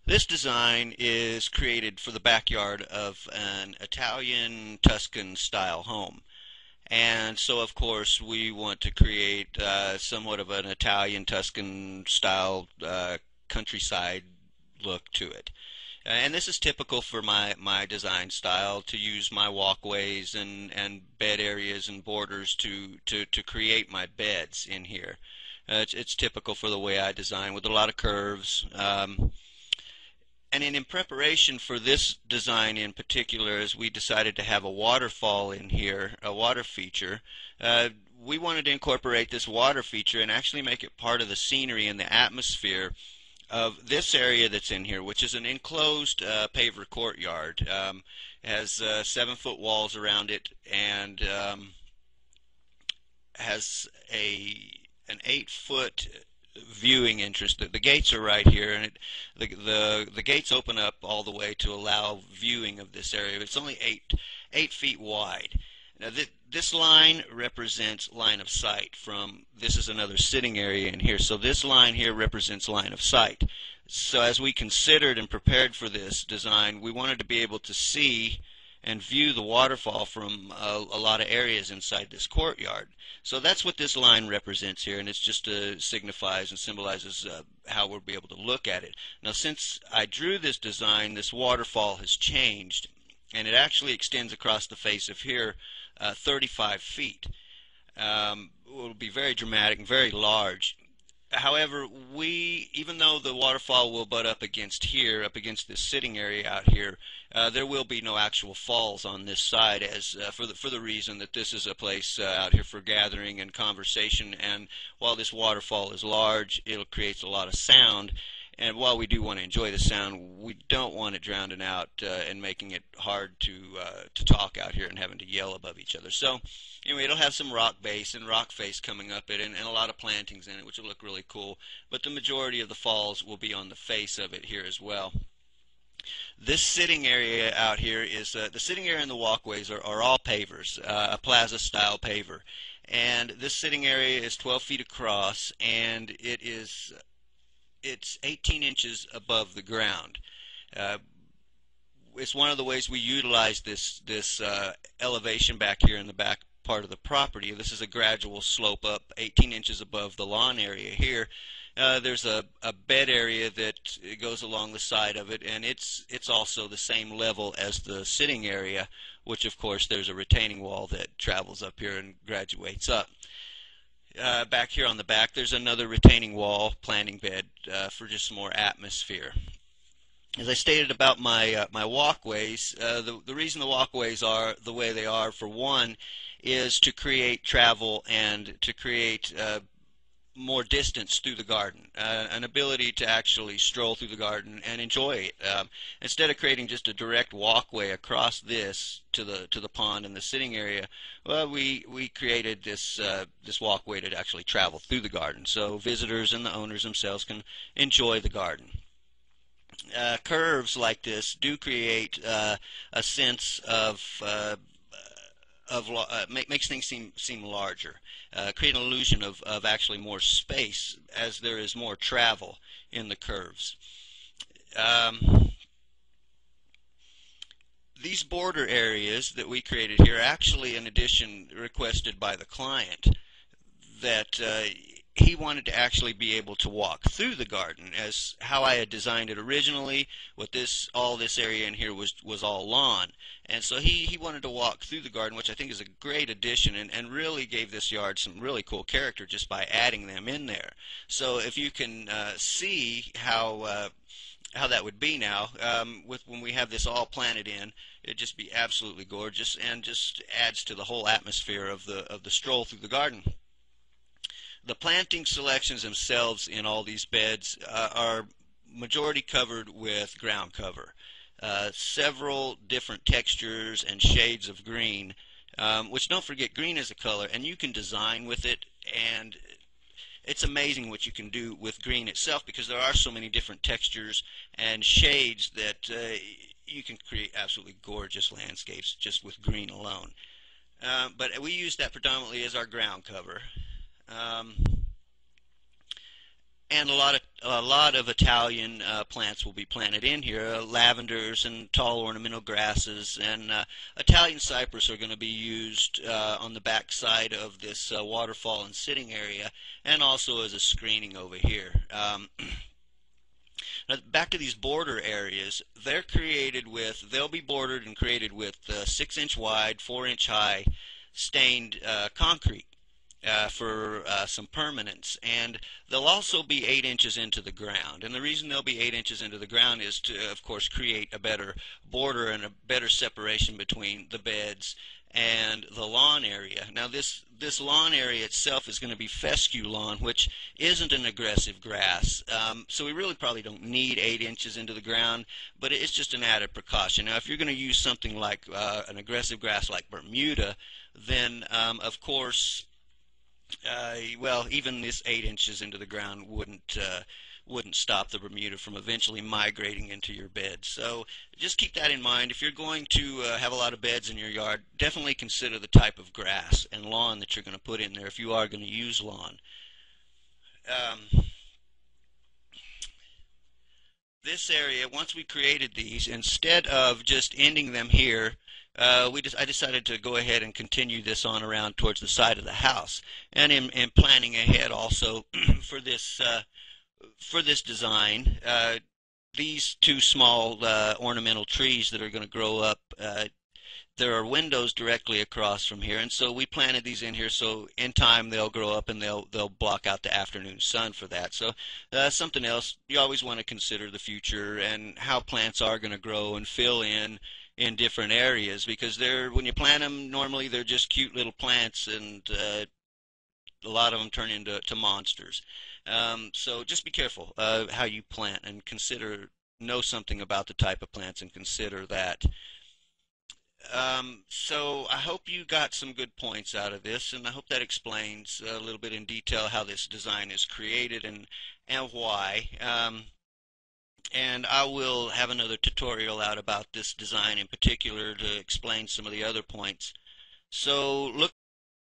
This design is created for the backyard of an Italian Tuscan style home. And so, of course, we want to create somewhat of an Italian Tuscan style countryside look to it. And this is typical for my design style, to use my walkways and bed areas and borders to create my beds in here. It's typical for the way I design, with a lot of curves. And in preparation for this design in particular, as we decided to have a waterfall in here, a water feature, we wanted to incorporate this water feature and actually make it part of the scenery and the atmosphere of this area that's in here, which is an enclosed paver courtyard. Has 7-foot walls around it, and has an 8-foot viewing entrance. The gates are right here, and the gates open up all the way to allow viewing of this area. It's only 8 feet wide. Now this line represents line of sight from, this is another sitting area in here, so this line here represents line of sight. So as we considered and prepared for this design, we wanted to be able to see and view the waterfall from a lot of areas inside this courtyard. So that's what this line represents here, and it's just signifies and symbolizes how we'll be able to look at it. Now, since I drew this design, this waterfall has changed, and it actually extends across the face of here 35 feet. It will be very dramatic and very large. However, even though the waterfall will butt up against here, up against this sitting area out here, there will be no actual falls on this side, as for the reason that this is a place out here for gathering and conversation. And while this waterfall is large, it creates a lot of sound. And while we do want to enjoy the sound, we don't want it drowning out and making it hard to talk out here and having to yell above each other. So anyway, it'll have some rock base and rock face coming up it, and a lot of plantings in it, which will look really cool. But the majority of the falls will be on the face of it here as well. This sitting area out here is the sitting area and the walkways are all pavers, a plaza style paver. And this sitting area is 12 feet across, and it's 18 inches above the ground. It's one of the ways we utilize this elevation back here in the back part of the property. This is a gradual slope up 18 inches above the lawn area here. There's a bed area that goes along the side of it, and it's also the same level as the sitting area, which of course there's a retaining wall that travels up here and graduates up. Back here on the back, there's another retaining wall planting bed for just some more atmosphere. As I stated about my walkways, the reason the walkways are the way they are, for one, is to create travel and to create more distance through the garden, an ability to actually stroll through the garden and enjoy it. Instead of creating just a direct walkway across this to the pond and the sitting area, well, we created this walkway to actually travel through the garden, so visitors and the owners themselves can enjoy the garden. Curves like this do create a sense of makes things seem larger, create an illusion of actually more space, as there is more travel in the curves. These border areas that we created here are actually an addition requested by the client, that he wanted to actually be able to walk through the garden, as how I had designed it originally. With all this area in here was all lawn, and so he wanted to walk through the garden, which I think is a great addition, and really gave this yard some really cool character just by adding them in there. So if you can see how that would be now, when we have this all planted in, it'd just be absolutely gorgeous, and just adds to the whole atmosphere of the stroll through the garden. The planting selections themselves in all these beds are majority covered with ground cover. Several different textures and shades of green, which, don't forget, green is a color, and you can design with it, and it's amazing what you can do with green itself, because there are so many different textures and shades that you can create absolutely gorgeous landscapes just with green alone. But we use that predominantly as our ground cover. and a lot of Italian plants will be planted in here. Lavenders and tall ornamental grasses and Italian cypress are going to be used on the back side of this waterfall and sitting area, and also as a screening over here. Now back to these border areas, they'll be bordered and created with 6-inch wide, 4-inch high stained concrete for some permanence, and they'll also be 8 inches into the ground. And the reason they'll be 8 inches into the ground is to, of course, create a better border and a better separation between the beds and the lawn area. Now, this lawn area itself is going to be fescue lawn, which isn't an aggressive grass. So we really probably don't need 8 inches into the ground, but it's just an added precaution. Now, if you're going to use something like an aggressive grass like Bermuda, then of course well, even this 8 inches into the ground wouldn't stop the Bermuda from eventually migrating into your bed. So just keep that in mind. If you're going to have a lot of beds in your yard, definitely consider the type of grass and lawn that you're going to put in there if you are going to use lawn. Um, this area, once we created these, instead of just ending them here, I decided to go ahead and continue this on around towards the side of the house. And in planning ahead also for this design, these two small ornamental trees that are going to grow up, there are windows directly across from here, and so we planted these in here so in time they'll grow up and they'll block out the afternoon sun for that. So something else, you always want to consider the future and how plants are going to grow and fill in different areas, because when you plant them, normally they're just cute little plants, and a lot of them turn into monsters. So just be careful how you plant, and know something about the type of plants and consider that. So I hope you got some good points out of this, and I hope that explains a little bit in detail how this design is created and why. And I will have another tutorial out about this design in particular to explain some of the other points. So look